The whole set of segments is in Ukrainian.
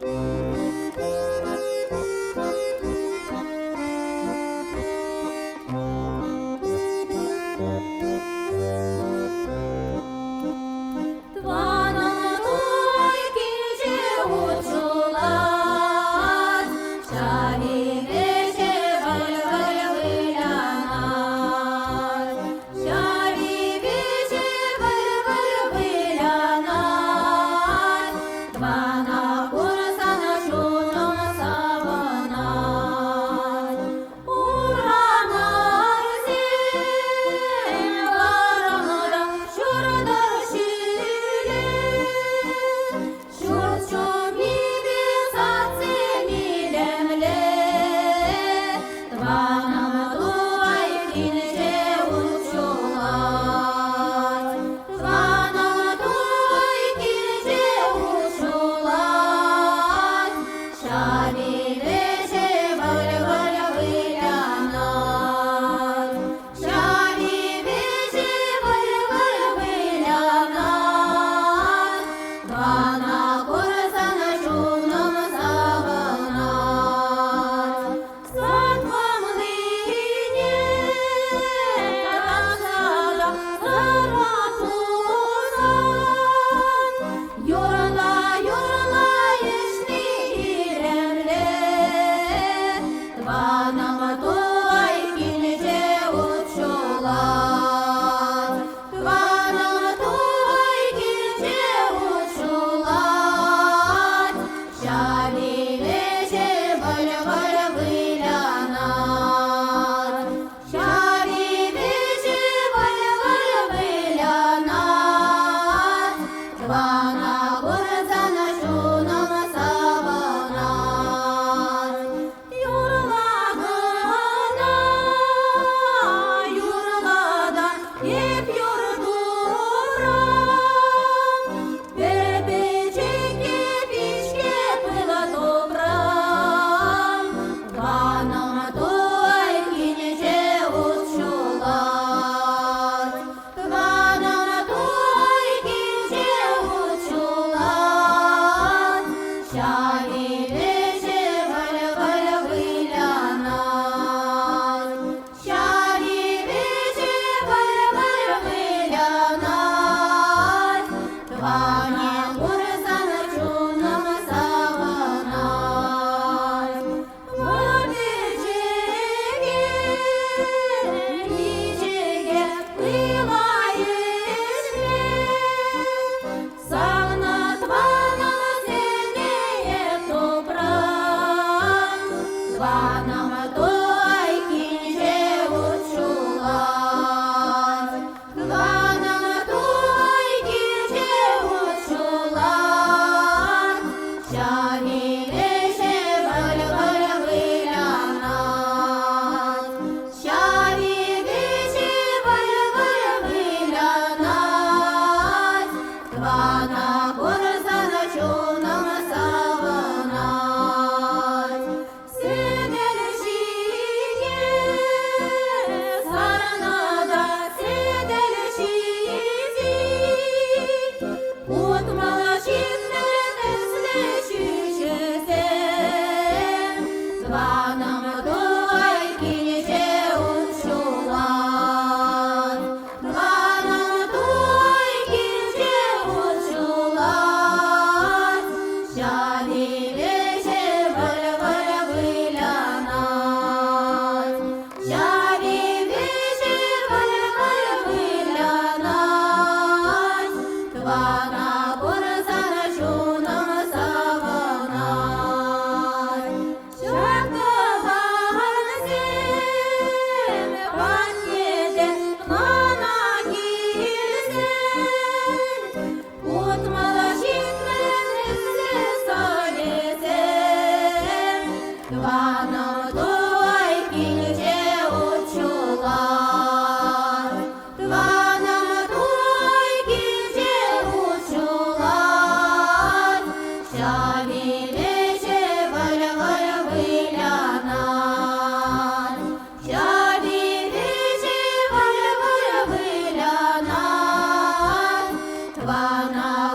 Вона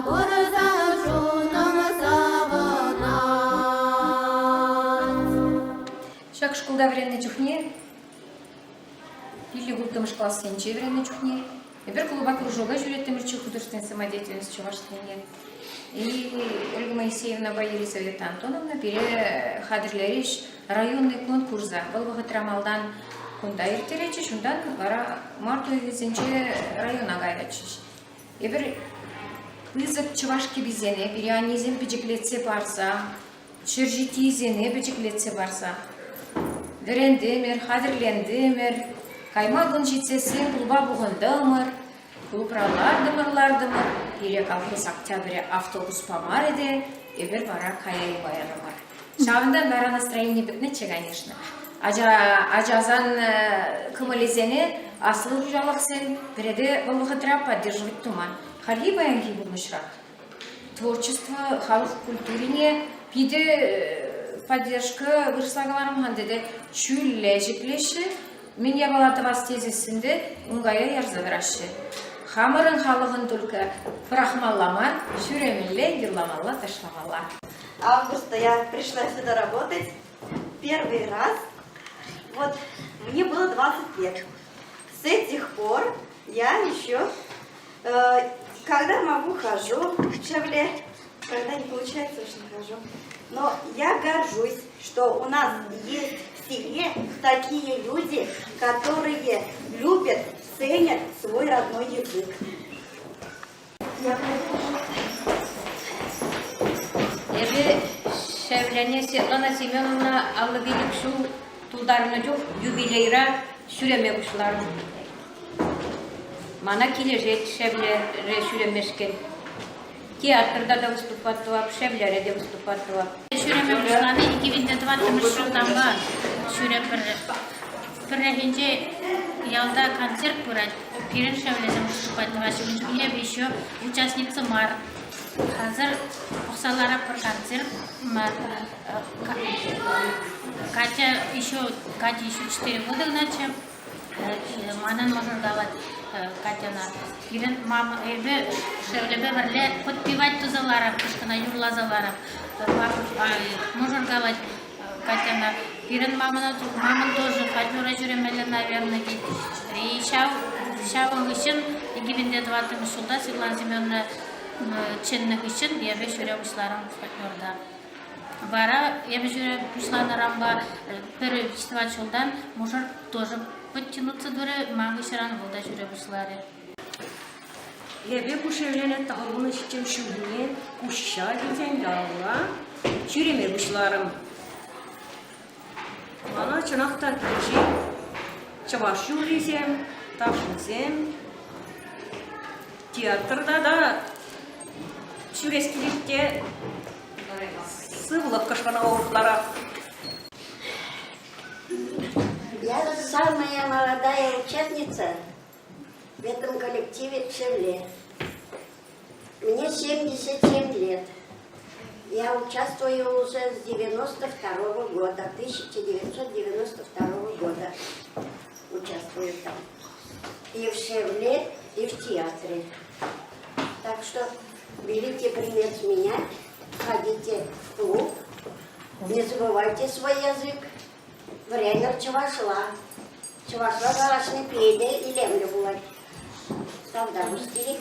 корзанчуном савона. как школда вредный чухне, или гултым школа сенче вредный чухне. Эбер клуба кружога жюлеттем речу художественной самодеятельности Чувашского. И Ольга Моисеевна Елизавета Антоновна бере хадрлериш районный конкурса. Был вахатрамалдан кунда иртеречи, шундан вара марту визенче района гайрачиш. Эбер ызык Чувашки бизене, бирианизм бежеклетсе барса, чержитизене бежеклетсе барса. Верендемер, хадрлендемер, каймагын житсесен клуба бугындымыр, клубралардымыр, ире колхоз Октябрь автобус помареде, эбер бара каяй байрымыр. Шавындан бара настроение бітнече, конечно. Ажазан кымылезене асылы жужалықсен, біреде болуғытыра поддерживать туман. Хали баянги булмышрак. Творчество, халық культурине пиде поддержка вырыслагаларым хандеде чүлле жеклеші, мен ябалаты вас тезесінде ұңғая ярзадырашы. Хамырын халығын только прахмаллама, шүремелле, гирламалла, ташламалла. Августа я пришла сюда работать первый раз. Вот, мне было 20 лет. С этих пор я еще, когда могу, хожу в Шевле, когда не получается, уж не хожу. Но я горжусь, что у нас есть в селе такие люди, которые любят, ценят свой родной язык. Эбе Шевлене Светлана Семеновна Аллавеликшу тулдарыны жоқ юбилейра сүреме бұшылар. Мана кележет Шевлере сүремешкен. Театрда да выступаттуап, Шевлере де выступаттуап. Сүреме бұшыланы 2020 жылдан ба сүрем біррехенже ялда концерт көрәді. Пирен Шевлезем выступаттуап. Я еще участница мар. Hazır oxsalara bir konser Катя еще 4 года начал манан можно давать Катяна кирен мама эбе шевлебе берле подпевать тузалара кышкына юрлазалара можно давать Катяна кирен маман тоже фольклора жүремеле наверное и шау үшін 2020 жылда Светлана Семеновна ченнік үшін ебе жүре бұшларым фольклорда. Бара ебе жүре бұшларымға бір фестиваль жылдан может тоже подтянуться дұры маңғы шыран бұлда жүре бұшлары. Ебе бұшевлене тағылыны шетем шүліне күшша кетен дауға жүреме бұшларым. Ана чынақта кеші чаваш жүлдесем, ташынсем, театрда да Шурескиликте сывлық кышқана орықлара. Я самая молодая участница в этом коллективе Шевле. Мне 77 лет. Я участвую уже с 92 года, 1992 года участвую там. И в Шевле, и в театре. Так что берите пример с меня, ходите в клуб, не забывайте свой язык. Время чувашла. Чувашла гарашны пейде и лемлю бывать. Тогда в стиле.